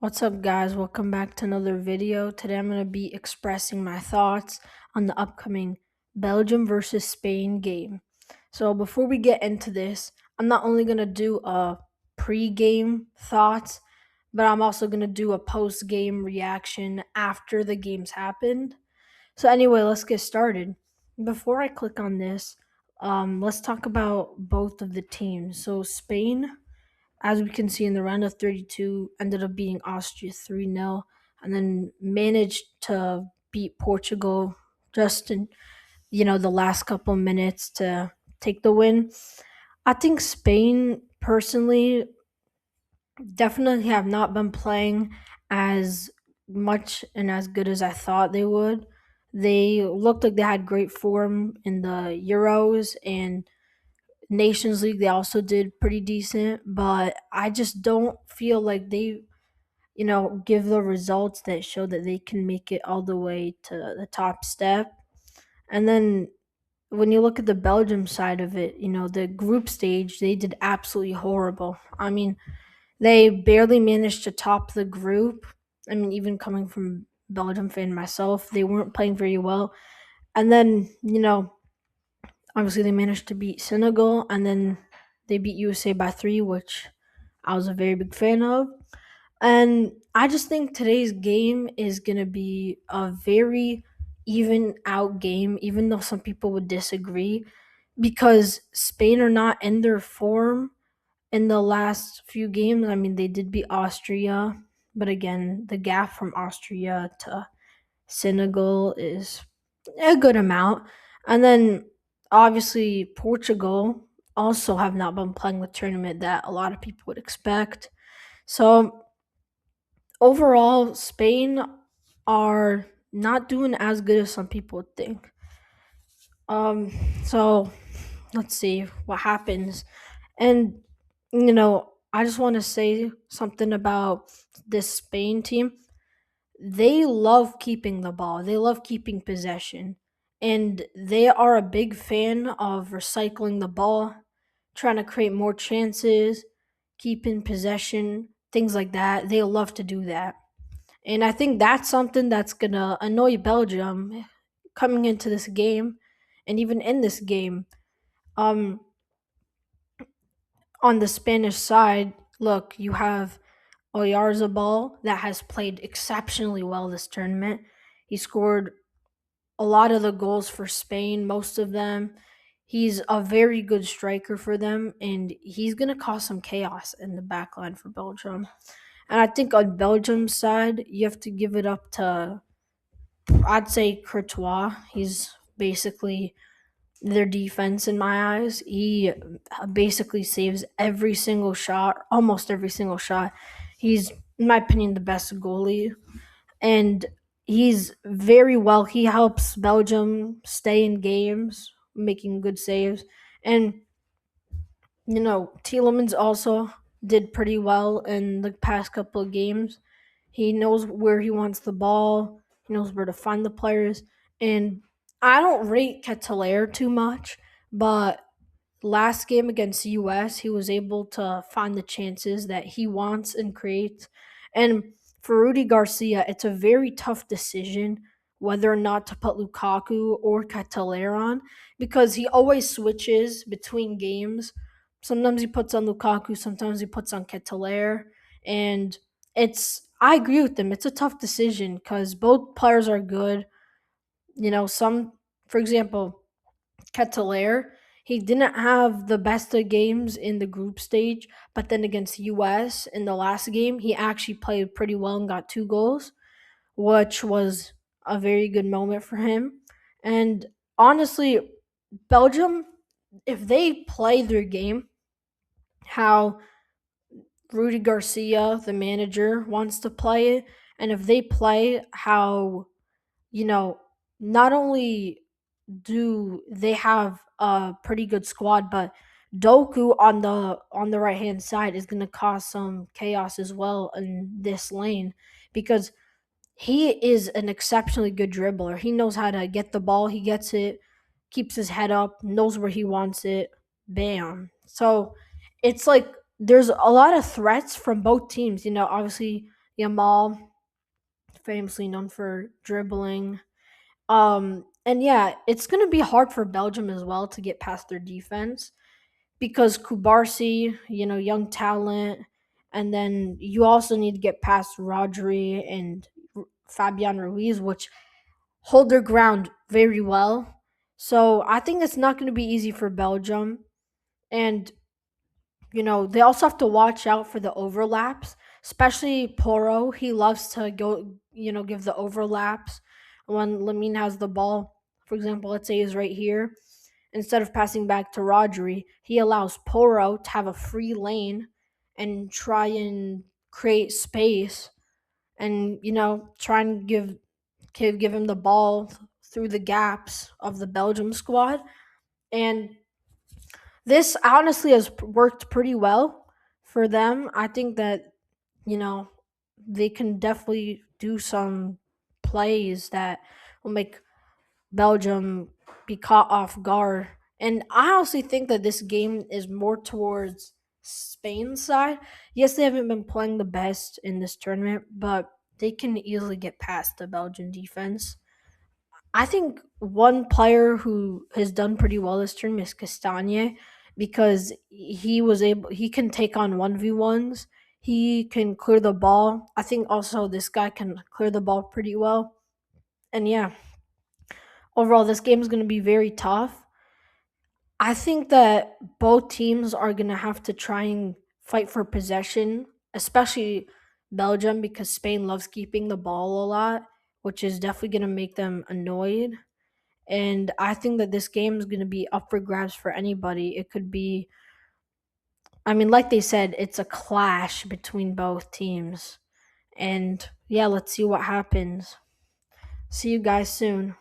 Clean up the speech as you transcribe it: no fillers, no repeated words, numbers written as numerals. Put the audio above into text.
What's up, guys? Welcome back to another video. Today I'm going to be expressing my thoughts on the upcoming Belgium versus Spain game. So, before we get into this, I'm not only going to do a pre-game thoughts, but I'm also going to do a post-game reaction after the games happened. So, anyway, let's get started. Before I click on this, let's talk about both of the teams. So, Spain, as we can see in the round of 32, ended up beating Austria 3-0 and then managed to beat Portugal just in, the last couple minutes to take the win. I think Spain personally definitely have not been playing as much and as good as I thought they would. They looked like they had great form in the Euros and Nations League. They also did pretty decent, but I just don't feel like they, give the results that show that they can make it all the way to the top step. And then when you look at the Belgium side of it, the group stage, they did absolutely horrible. I mean, they barely managed to top the group. I mean, even coming from Belgium fan myself, they weren't playing very well. And then, obviously they managed to beat Senegal, and then they beat USA by 3, which I was a very big fan of. And I just think today's game is going to be a very even out game, even though some people would disagree, because Spain are not in their form in the last few games. I mean, they did beat Austria, but again, the gap from Austria to Senegal is a good amount. And then obviously Portugal also have not been playing the tournament that a lot of people would expect. So overall, Spain are not doing as good as some people would think. So let's see what happens. And I just want to say something about this Spain team. They love keeping the ball. They love keeping possession. And they are a big fan of recycling the ball, trying to create more chances, keeping possession, things like that. They love to do that. And I think that's something that's going to annoy Belgium coming into this game and even in this game. Um on the Spanish side, look, you have Oyarzabal that has played exceptionally well this tournament. He scored a lot of the goals for Spain, most of them. He's a very good striker for them, and he's going to cause some chaos in the back line for Belgium. And I think on Belgium's side, you have to give it up to, I'd say, Courtois. He's basically their defense in my eyes. He basically saves every single shot, almost every single shot. He's, in my opinion, the best goalie, and he's very well. He helps Belgium stay in games, making good saves, and Tielemans also did pretty well in the past couple of games. He knows where he wants the ball. He knows where to find the players, and I don't rate Ketelaere too much, but last game against US, he was able to find the chances that he wants and creates. And for Rudy Garcia, it's a very tough decision whether or not to put Lukaku or Catalera on because he always switches between games. Sometimes he puts on Lukaku, sometimes he puts on Catalera, and I agree with him. It's a tough decision because both players are good. For example, Ketelaere, he didn't have the best of games in the group stage, but then against US in the last game, he actually played pretty well and got 2 goals, which was a very good moment for him. And honestly, Belgium, if they play their game how Rudy Garcia, the manager, wants to play it, and if they play how, you know, not only do they have a pretty good squad, but Doku on the right hand side is going to cause some chaos as well in this lane because he is an exceptionally good dribbler. He knows how to get the ball, he gets it, keeps his head up, knows where he wants it, bam. So it's like there's a lot of threats from both teams. Obviously Yamal, famously known for dribbling. And yeah, it's gonna be hard for Belgium as well to get past their defense because Kubarsi, young talent, and then you also need to get past Rodri and Fabian Ruiz, which hold their ground very well. So I think it's not going to be easy for Belgium. And, they also have to watch out for the overlaps, especially Poro. He loves to go, give the overlaps when Lamine has the ball. For example, let's say he's right here. Instead of passing back to Rodri, he allows Poro to have a free lane and try and create space and, try and give him the ball through the gaps of the Belgium squad. And this honestly has worked pretty well for them. I think that, you know, they can definitely do some plays that will make Belgium be caught off guard. And I honestly think that this game is more towards Spain's side. Yes, they haven't been playing the best in this tournament, but they can easily get past the Belgian defense. I think one player who has done pretty well this tournament is Castagne because he can take on 1v1s. He can clear the ball. I think also this guy can clear the ball pretty well. And yeah, overall this game is going to be very tough. I think that both teams are going to have to try and fight for possession, especially Belgium because Spain loves keeping the ball a lot, which is definitely going to make them annoyed. And I think that this game is going to be up for grabs for anybody. It could be, I mean, like they said, it's a clash between both teams. And yeah, let's see what happens. See you guys soon.